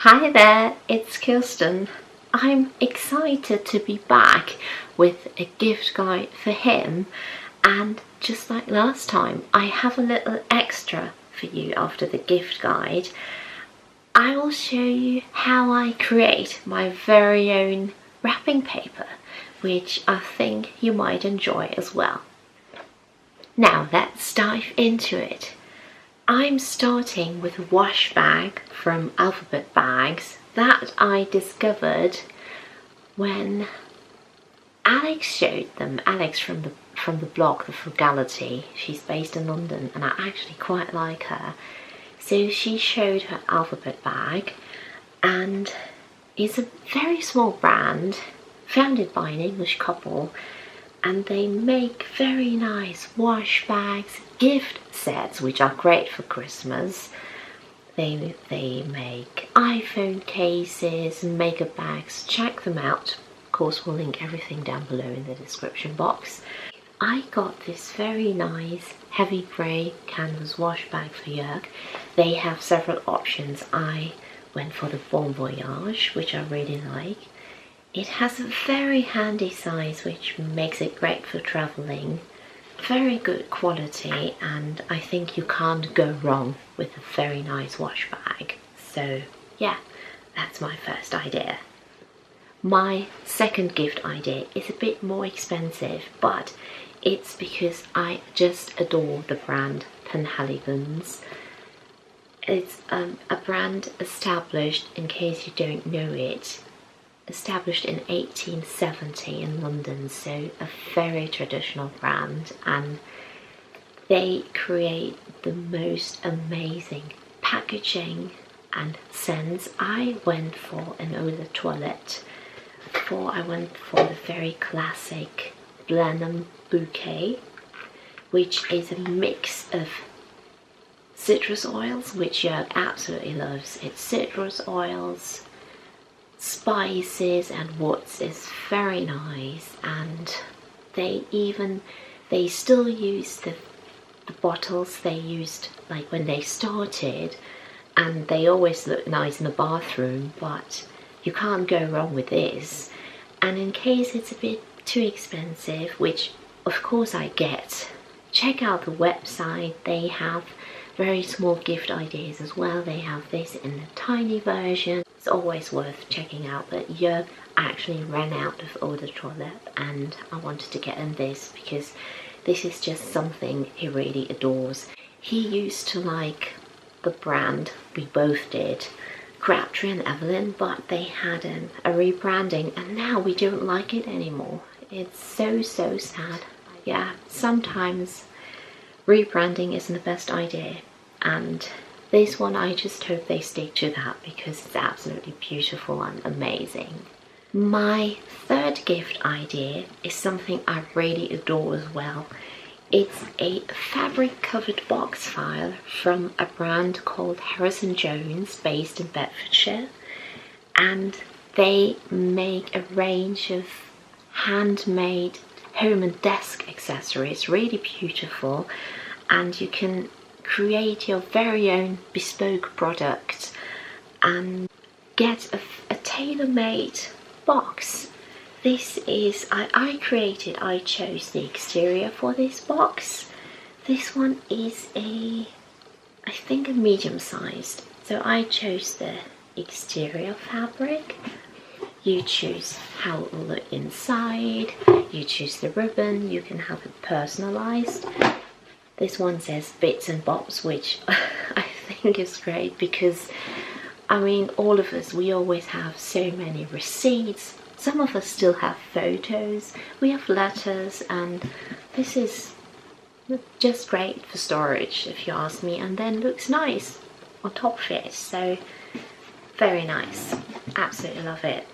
Hi there, it's Kirsten. I'm excited to be back with a gift guide for him, and just like last time, I have a little extra for you after the gift guide. I will show you how I create my very own wrapping paper, which I think you might enjoy as well. Now let's dive into it. I'm starting with a wash bag from Alphabet Bags that I discovered when Alex showed them. Alex from the blog The Frugality. She's based in London and I actually quite like her. So she showed her Alphabet bag, and it's a very small brand founded by an English couple, and they make very nice wash bags, gift sets which are great for Christmas. They make iPhone cases and makeup bags. Check them out. Of course, we'll link everything down below in the description box. I got this very nice heavy grey canvas wash bag for York. They have several options. I went for the Bon Voyage, which I really like. It has a very handy size, which makes it great for travelling. Very good quality, and I think you can't go wrong with a very nice wash bag. So yeah, that's my first idea. My second gift idea is a bit more expensive, but it's because I just adore the brand Penhaligon's. It's a brand established, in case you don't know it, established in 1870 in London, so a very traditional brand, and they create the most amazing packaging and scents. I went for an eau de toilette. I went for the very classic Blenheim Bouquet, which is a mix of citrus oils, which Jörg absolutely loves. It's citrus oils, spices and woods. Is very nice, and they still use the bottles they used like when they started, and they always look nice in the bathroom, but you can't go wrong with this. And in case it's a bit too expensive, which of course I get, check out the website. They have very small gift ideas as well. They have this in a tiny version. It's always worth checking out, but Jörg actually ran out of eau de toilette, and I wanted to get him this because this is just something he really adores. He used to like the brand, we both did, Crabtree and Evelyn, but they had a rebranding and now we don't like it anymore. It's so sad. Yeah, sometimes rebranding isn't the best idea, and this one I just hope they stick to that because it's absolutely beautiful and amazing. My third gift idea is something I really adore as well. It's a fabric covered box file from a brand called Harrison Jones, based in Bedfordshire, and they make a range of handmade home and desk accessories, really beautiful, and you can create your very own bespoke product and get a tailor-made box. This is, I chose the exterior for this box. This one is I think a medium sized, so I chose the exterior fabric. You choose how it will look inside, you choose the ribbon, you can have it personalized. This one says bits and bobs, which I think is great because, I mean, all of us, we always have so many receipts. Some of us still have photos, we have letters, and this is just great for storage, if you ask me, and then looks nice on top of it. So very nice, absolutely love it.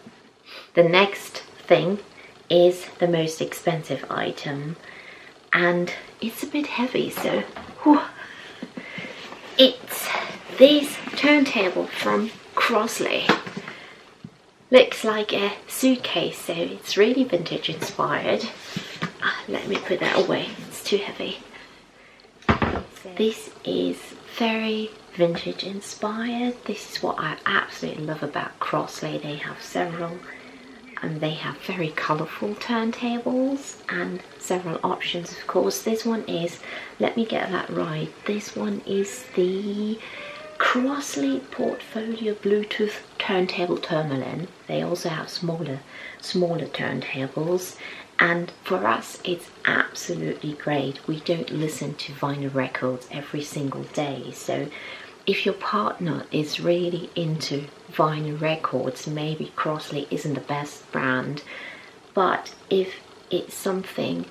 The next thing is the most expensive item, and it's a bit heavy, so it's this turntable from Crosley. Looks like a suitcase, so it's really vintage inspired. Let me put that away, it's too heavy. This is very vintage inspired. This is what I absolutely love about Crosley. They have several, and they have very colourful turntables and several options, of course. This one is, let me get that right, this one is the Crosley Portfolio Bluetooth Turntable Terminal. They also have smaller turntables, and for us it's absolutely great. We don't listen to vinyl records every single day, so if your partner is really into vinyl records, maybe Crosley isn't the best brand, but if it's something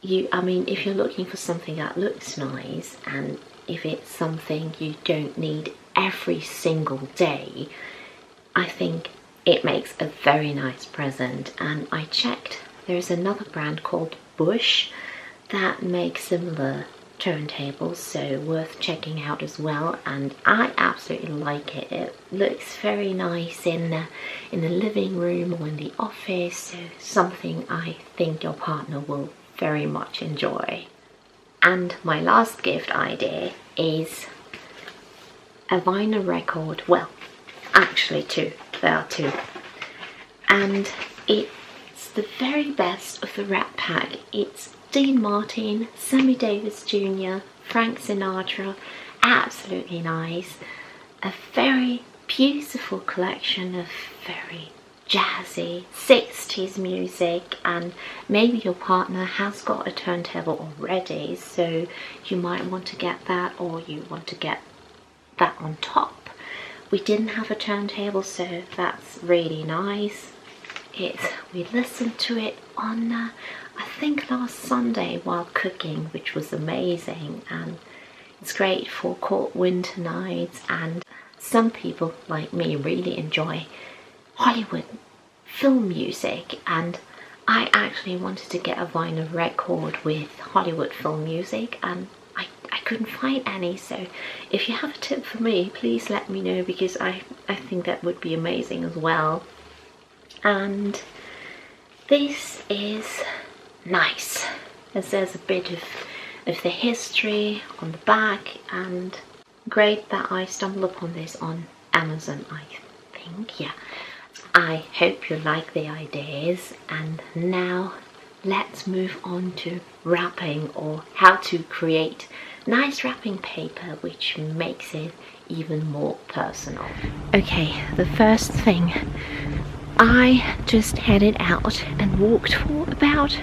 if you're looking for something that looks nice, and if it's something you don't need every single day, I think it makes a very nice present. And I checked, there's another brand called Bush that makes similar turntables, so worth checking out as well, and I absolutely like it. It looks very nice in the living room or in the office, so something I think your partner will very much enjoy. And my last gift idea is a vinyl record. Well, actually two. There are two. And it's the very best of the Rat Pack. It's Dean Martin, Sammy Davis Jr., Frank Sinatra. Absolutely nice. A very beautiful collection of very jazzy 60s music, and maybe your partner has got a turntable already, so you might want to get that, or you want to get that on top. We didn't have a turntable, so that's really nice. We listened to it on I think last Sunday while cooking, which was amazing, and it's great for cold winter nights. And some people like me really enjoy Hollywood film music, and I actually wanted to get a vinyl record with Hollywood film music, and I couldn't find any. So if you have a tip for me, please let me know, because I think that would be amazing as well. And this is nice, as there's a bit of the history on the back, and great that I stumbled upon this on Amazon, I think. Yeah, I hope you like the ideas, and now let's move on to wrapping, or how to create nice wrapping paper which makes it even more personal. Okay, the first thing, I just headed out and walked for about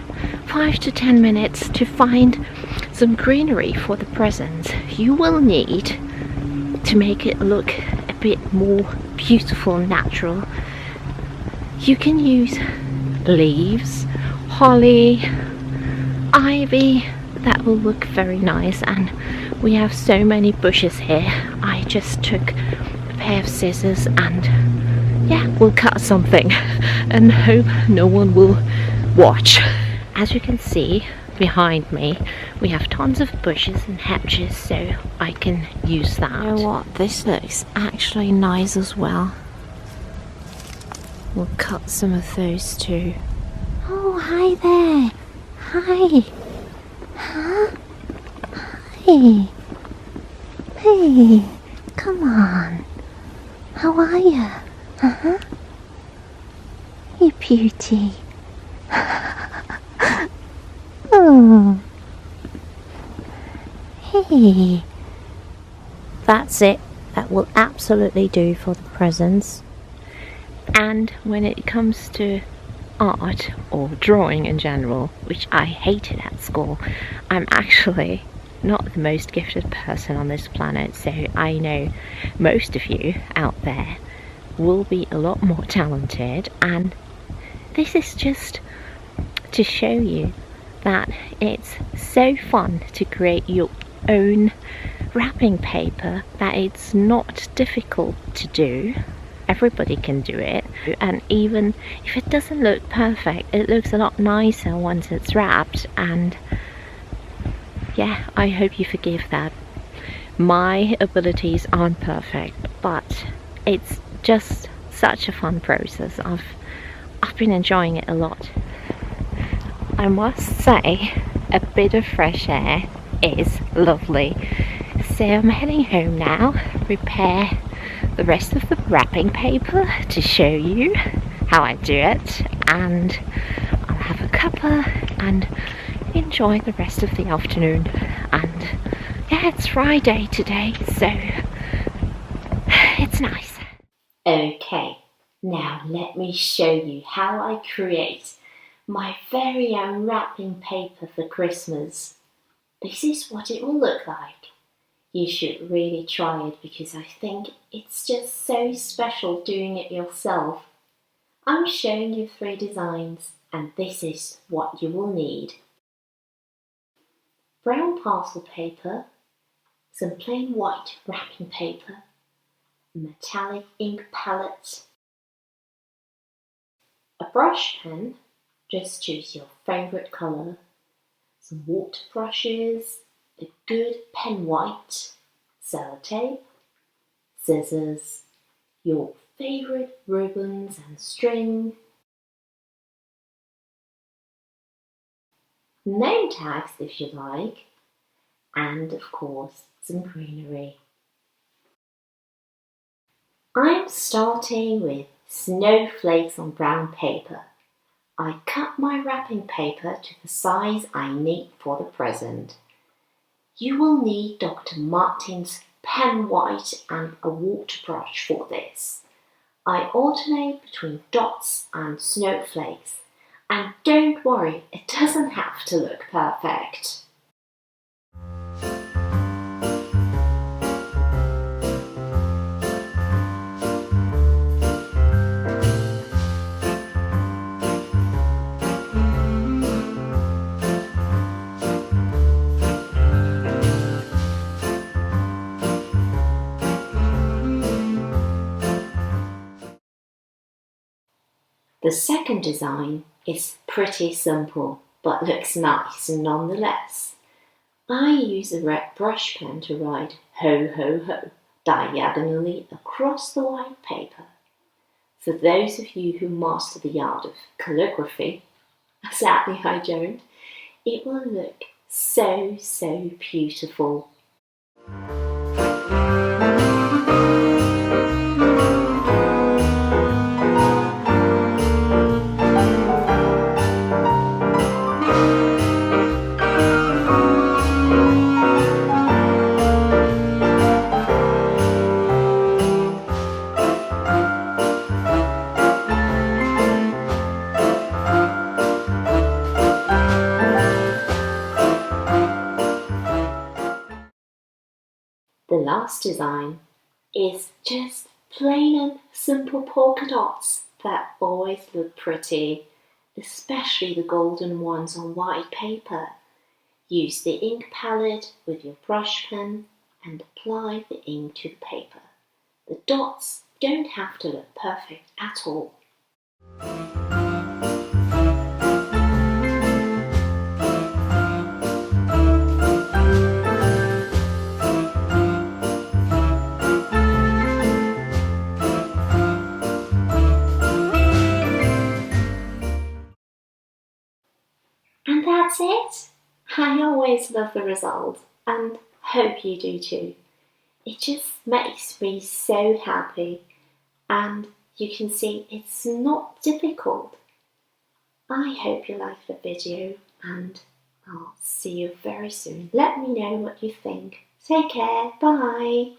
5 to 10 minutes to find some greenery for the presents. You will need to make it look a bit more beautiful and natural. You can use leaves, holly, ivy, that will look very nice, and we have so many bushes here. I just took a pair of scissors and yeah, we'll cut something and hope no one will watch. As you can see behind me, we have tons of bushes and hedges, so I can use that. You know what, this looks actually nice as well. We'll cut some of those too. Oh, hi there. Hi. Huh? Hi. Hey, come on. How are you? Uh-huh. You beauty. Oh. Hey. That's it. That will absolutely do for the presents. And when it comes to art or drawing in general, which I hated at school, I'm actually not the most gifted person on this planet, so I know most of you out there will be a lot more talented, and this is just to show you that it's so fun to create your own wrapping paper, that it's not difficult to do. Everybody can do it, and even if it doesn't look perfect, it looks a lot nicer once it's wrapped. And yeah, I hope you forgive that. My abilities aren't perfect, but it's just such a fun process. I've been enjoying it a lot. I must say, a bit of fresh air is lovely. So So I'm heading home now, prepare the rest of the wrapping paper to show you how I do it, and I'll have a cuppa and enjoy the rest of the afternoon. And yeah, it's Friday today, so it's nice. Okay, now let me show you how I create my very own wrapping paper for Christmas. This is what it will look like. You should really try it because I think it's just so special doing it yourself. I'm showing you 3 designs and this is what you will need. Brown parcel paper, some plain white wrapping paper, a metallic ink palette, a brush pen, just choose your favourite colour, some water brushes, a good pen white, sellotape, scissors, your favourite ribbons and string, name tags if you like, and of course some greenery. I'm starting with snowflakes on brown paper. I cut my wrapping paper to the size I need for the present. You will need Dr. Martens pen white and a water brush for this. I alternate between dots and snowflakes, and don't worry, it doesn't have to look perfect. The second design is pretty simple, but looks nice nonetheless. I use a red brush pen to write ho ho ho diagonally across the white paper. For those of you who master the art of calligraphy, sadly I don't, it will look so beautiful. The last design is just plain and simple polka dots that always look pretty, especially the golden ones on white paper. Use the ink palette with your brush pen and apply the ink to the paper. The dots don't have to look perfect at all. And that's it. I always love the result and hope you do too. It just makes me so happy, and you can see it's not difficult. I hope you liked the video and I'll see you very soon. Let me know what you think. Take care. Bye.